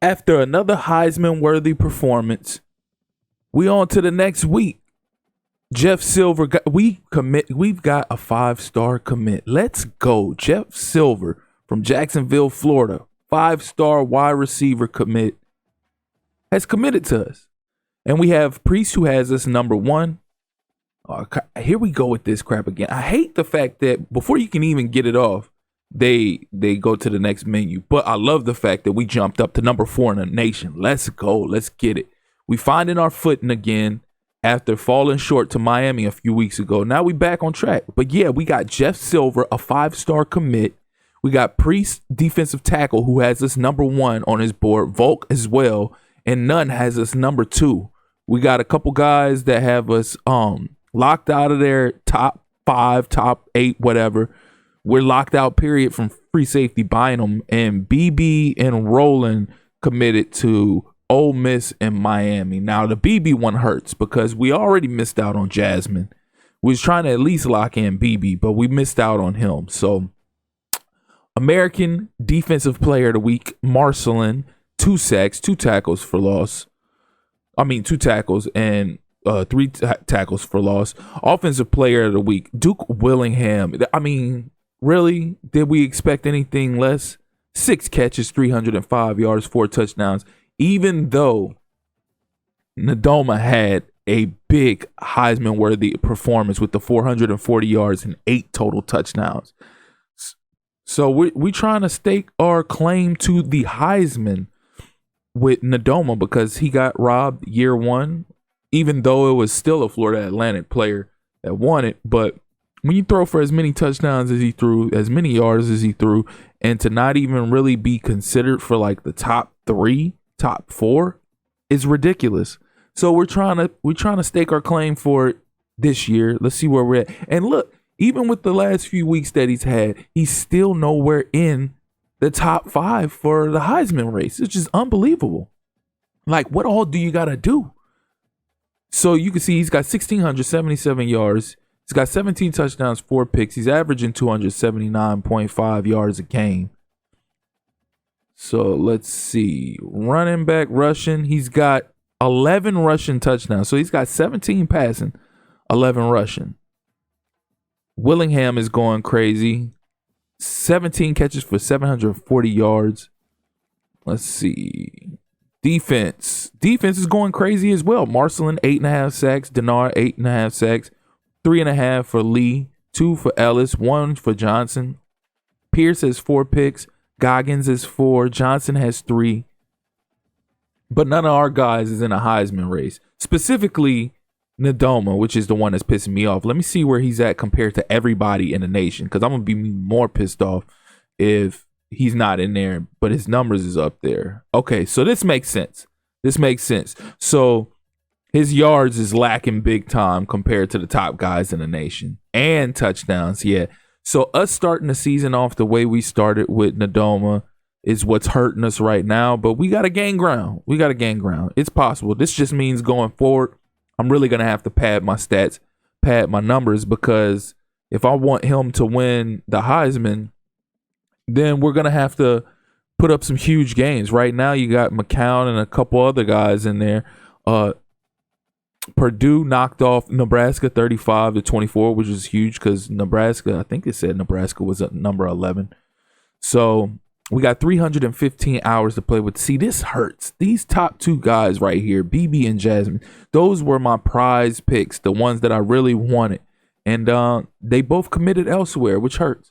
After another Heisman-worthy performance, we on to the next week. Jeff Silver, We've got a 5-star commit. Let's go, Jeff Silver from Jacksonville, Florida. 5-star wide receiver commit has committed to us, and we have Priest who has us number one. Here we go with this crap again. I hate the fact that before you can even get it off, they go to the next menu. But I love the fact that we jumped up to number 4 in the nation. Let's go. Let's get it. We finding our footing again after falling short to Miami a few weeks ago. Now we back on track. But yeah, we got Jeff Silver, a 5-star commit. We got Priest, defensive tackle, who has us number 1 on his board. Volk as well. And Nunn has us number 2. We got a couple guys that have us locked out of their top 5, top 8, whatever. We're locked out, period, from free safety Bynum. And BB and Roland committed to Ole Miss and Miami. Now, the BB one hurts because we already missed out on Jasmine. We was trying to at least lock in BB, but we missed out on him. So, American Defensive Player of the Week, Marcelin, 2 sacks, 2 tackles for loss. 2 tackles and 3 tackles for loss. Offensive Player of the Week, Duke Willingham. Really? Did we expect anything less? 6 catches, 305 yards, 4 touchdowns. Even though Nadoma had a big Heisman-worthy performance with the 440 yards and 8 total touchdowns. So we trying to stake our claim to the Heisman with Nadoma because he got robbed year 1, even though it was still a Florida Atlantic player that won it. But when you throw for as many touchdowns as he threw, as many yards as he threw, and to not even really be considered for like the top 3, top 4 is ridiculous. So we're trying to stake our claim for it this year. Let's see where we're at. And look, even with the last few weeks that he's had, he's still nowhere in the top 5 for the Heisman race. It's just unbelievable. Like, what all do you got to do? So you can see he's got 1,677 yards. He's got 17 touchdowns, 4 picks. He's averaging 279.5 yards a game. So let's see. Running back rushing. He's got 11 rushing touchdowns. So he's got 17 passing, 11 rushing. Willingham is going crazy. 17 catches for 740 yards. Let's see. Defense is going crazy as well. Marcelin, 8.5 sacks. Denard, 8.5 sacks. 3.5 for Lee. 2 for Ellis. 1 for Johnson. Pierce has 4 picks. Goggins is 4. Johnson has 3. But none of our guys is in a Heisman race. Specifically, Nadoma, which is the one that's pissing me off. Let me see where he's at compared to everybody in the nation, because I'm going to be more pissed off if he's not in there, but his numbers is up there. Okay, so this makes sense. So his yards is lacking big time compared to the top guys in the nation. And touchdowns, yeah. So us starting the season off the way we started with Nadoma is what's hurting us right now, but we got to gain ground. It's possible. This just means going forward, I'm really going to have to pad my stats, pad my numbers, because if I want him to win the Heisman, then we're going to have to put up some huge games. Right now, you got McCown and a couple other guys in there. Purdue knocked off Nebraska 35-24, which is huge because Nebraska, I think it said Nebraska was at number 11. So we got 315 hours to play with. See, this hurts. These top 2 guys right here, BB and Jasmine, those were my prize picks, the ones that I really wanted. And they both committed elsewhere, which hurts.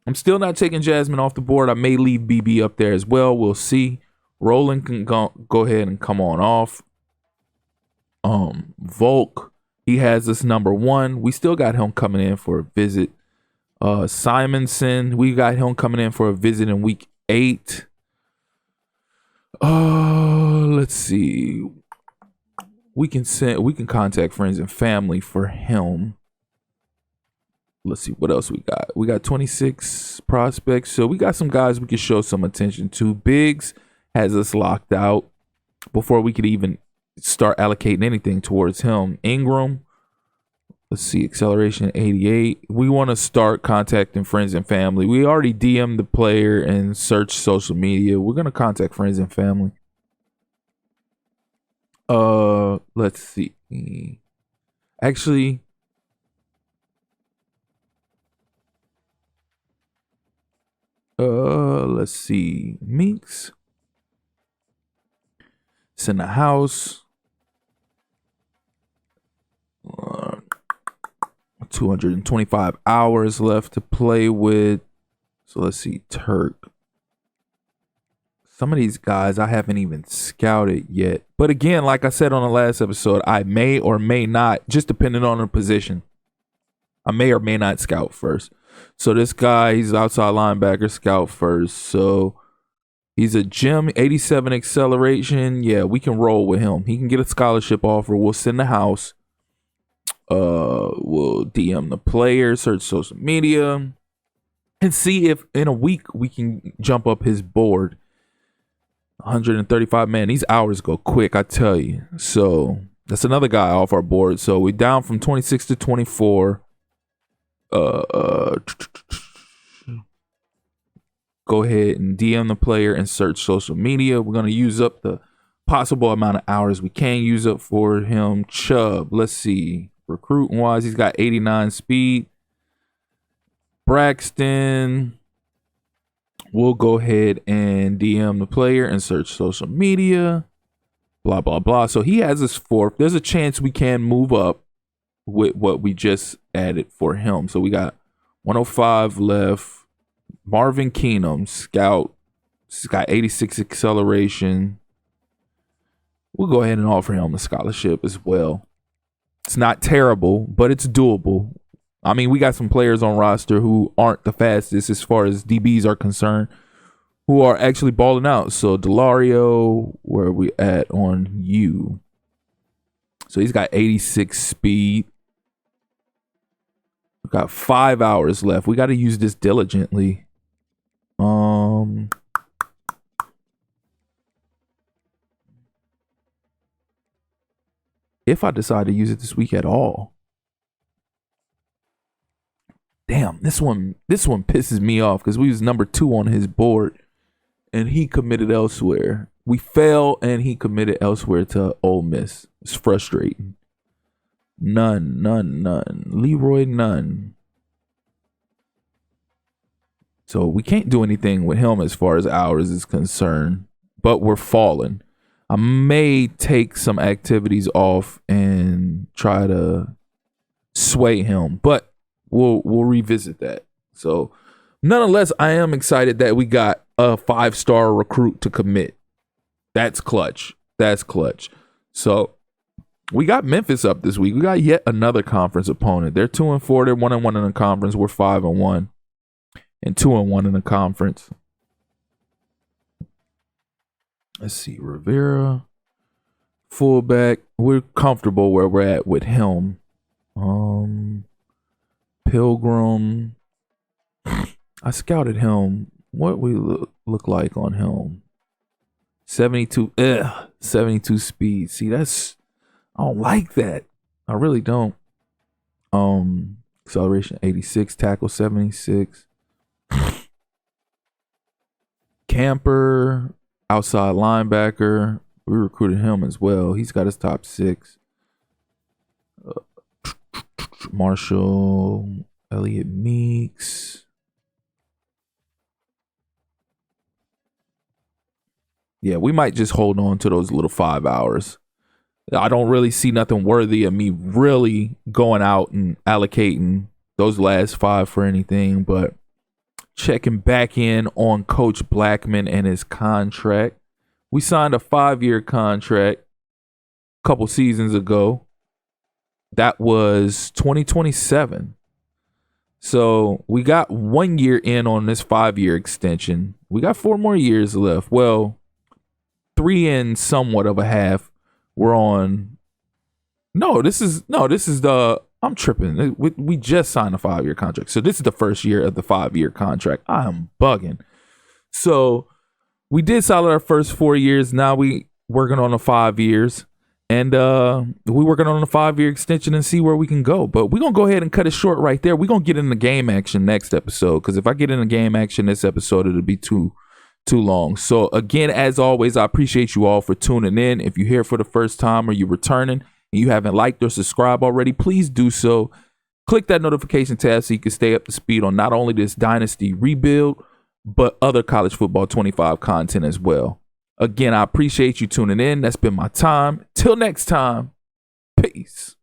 I'm still not taking Jasmine off the board. I may leave BB up there as well. We'll see. Roland can go ahead and come on off. Volk, he has us number 1. We still got him coming in for a visit. Simonson, we got him coming in for a visit in week 8. Let's see. We can contact friends and family for him. Let's see what else we got. We got 26 prospects, so we got some guys we can show some attention to. Biggs has us locked out before we could even start allocating anything towards him. Ingram, Let's see, acceleration 88. We want to start contacting friends and family. We already DM'd the player and search social media. We're gonna contact friends and family. Let's see. Actually, let's see. Minks. It's in the house. 225 hours left to play with. So let's see. Turk. Some of these guys I haven't even scouted yet. But again, like I said on the last episode, I may or may not, just depending on the position, I may or may not scout first. So this guy, he's outside linebacker, scout first. So he's a gym, 87 acceleration. Yeah, we can roll with him. He can get a scholarship offer. We'll send the house. We'll DM the player, search social media, and see if in a week we can jump up his board. 135, man, these hours go quick, I tell you. So that's another guy off our board. So we're down from 26 to 24. Go ahead and DM the player and search social media. We're gonna use up the possible amount of hours we can use up for him. Chubb, let's see. Recruiting wise, he's got 89 speed. Braxton, we'll go ahead and DM the player and search social media. Blah, blah, blah. So he has his fourth. There's a chance we can move up with what we just added for him. So we got 105 left. Marvin Keenum, scout. He's got 86 acceleration. We'll go ahead and offer him a scholarship as well. It's not terrible, but it's doable. I mean, we got some players on roster who aren't the fastest as far as DBs are concerned, who are actually balling out. So Delario, where are we at on you? So he's got 86 speed. We've got 5 hours left. We got to use this diligently. If I decide to use it this week at all. Damn, this one pisses me off because we was number 2 on his board and he committed elsewhere. We fell and he committed elsewhere to Ole Miss. It's frustrating. None. Leroy, none. So we can't do anything with him as far as hours is concerned, but we're falling. I may take some activities off and try to sway him, but we'll revisit that. So nonetheless, I am excited that we got a 5-star recruit to commit. That's clutch. So we got Memphis up this week. We got yet another conference opponent. They're 2-4. They're 1-1 in the conference. We're 5-1 and 2-1 in the conference. Let's see, Rivera, fullback. We're comfortable where we're at with him. Pilgrim. I scouted him. What we look like on him? 72. 72 speed. See, I don't like that. I really don't. Acceleration 86, tackle 76. Camper. Outside linebacker, we recruited him as well. He's got his top 6. Marshall, Elliott Meeks. Yeah, we might just hold on to those little 5 hours. I don't really see nothing worthy of me really going out and allocating those last 5 for anything, but checking back in on Coach Blackman and his contract. We signed a 5-year contract a couple seasons ago. That was 2027. So we got 1 year in on this 5-year extension. We got 4 more years left. Well, 3 and somewhat of a half. We're on. This is the. I'm tripping. We just signed a 5-year contract. So this is the first year of the 5-year contract. I am bugging. So we did solid our first 4 years. Now we working on the 5 years. And we're working on a 5-year extension and see where we can go. But we're going to go ahead and cut it short right there. We're going to get into game action next episode, because if I get into game action this episode, it'll be too long. So again, as always, I appreciate you all for tuning in. If you're here for the first time or you're returning and you haven't liked or subscribed already, please do so. Click that notification tab so you can stay up to speed on not only this Dynasty rebuild, but other college football 25 content as well. Again, I appreciate you tuning in. That's been my time. Till next time, peace.